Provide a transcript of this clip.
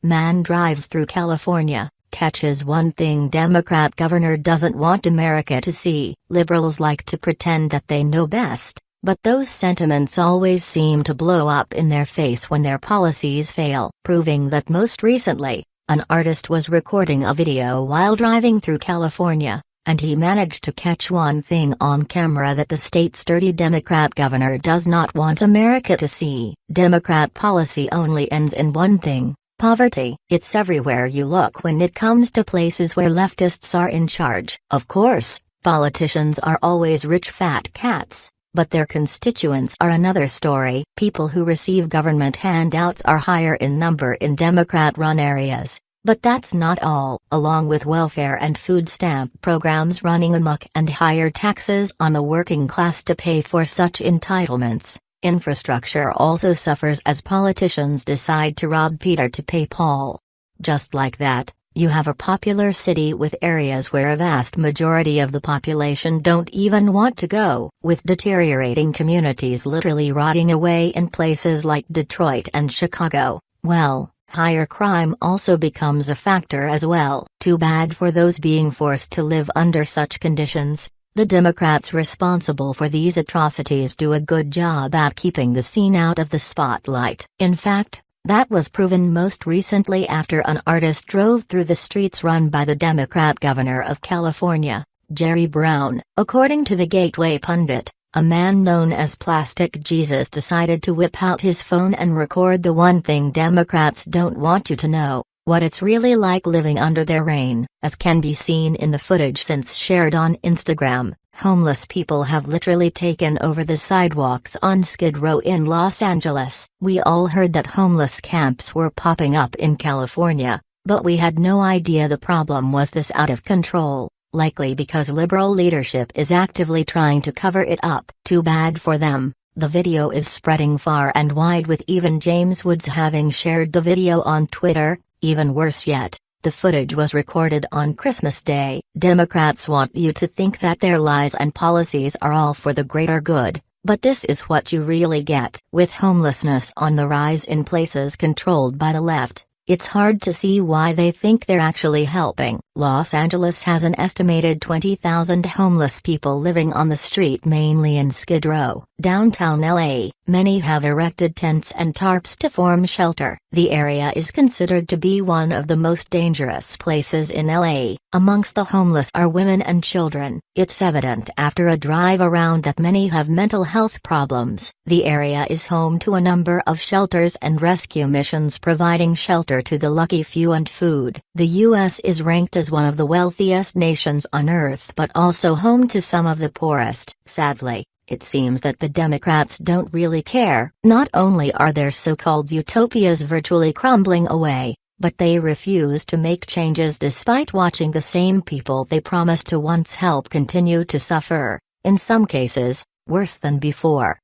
Man drives through California, catches one thing Democrat governor doesn't want America to see. Liberals like to pretend that they know best, but those sentiments always seem to blow up in their face when their policies fail. Proving that most recently, an artist was recording a video while driving through California, and he managed to catch one thing on camera that the state's dirty Democrat governor does not want America to see. Democrat policy only ends in one thing: poverty. It's everywhere you look when it comes to places where leftists are in charge. Of course, politicians are always rich fat cats, but their constituents are another story. People who receive government handouts are higher in number in Democrat-run areas. But that's not all. Along with welfare and food stamp programs running amok and higher taxes on the working class to pay for such entitlements, infrastructure also suffers as politicians decide to rob Peter to pay Paul. Just like that, you have a popular city with areas where a vast majority of the population don't even want to go, with deteriorating communities literally rotting away in places like Detroit and Chicago. Well, higher crime also becomes a factor as well. Too bad for those being forced to live under such conditions. The Democrats responsible for these atrocities do a good job at keeping the scene out of the spotlight. In fact, that was proven most recently after an artist drove through the streets run by the Democrat governor of California, Jerry Brown. According to the Gateway pundit, a man known as Plastic Jesus decided to whip out his phone and record the one thing Democrats don't want you to know: what it's really like living under their reign. As can be seen in the footage since shared on Instagram, homeless people have literally taken over the sidewalks on Skid Row in Los Angeles. We all heard that homeless camps were popping up in California, but we had no idea the problem was this out of control. Likely because liberal leadership is actively trying to cover it up. Too bad for them. The video is spreading far and wide, with even James Woods having shared the video on Twitter. Even worse yet, the footage was recorded on Christmas Day. Democrats want you to think that their lies and policies are all for the greater good, but this is what you really get. With homelessness on the rise in places controlled by the left, it's hard to see why they think they're actually helping. Los Angeles has an estimated 20,000 homeless people living on the street, mainly in Skid Row. Downtown LA, many have erected tents and tarps to form shelter. The area is considered to be one of the most dangerous places in LA. Amongst the homeless are women and children. It's evident after a drive around that many have mental health problems. The area is home to a number of shelters and rescue missions providing shelter to the lucky few and food. The U.S. is ranked as one of the wealthiest nations on earth, but also home to some of the poorest. Sadly, it seems that the Democrats don't really care. Not only are their so-called utopias virtually crumbling away, but they refuse to make changes despite watching the same people they promised to once help continue to suffer, in some cases, worse than before.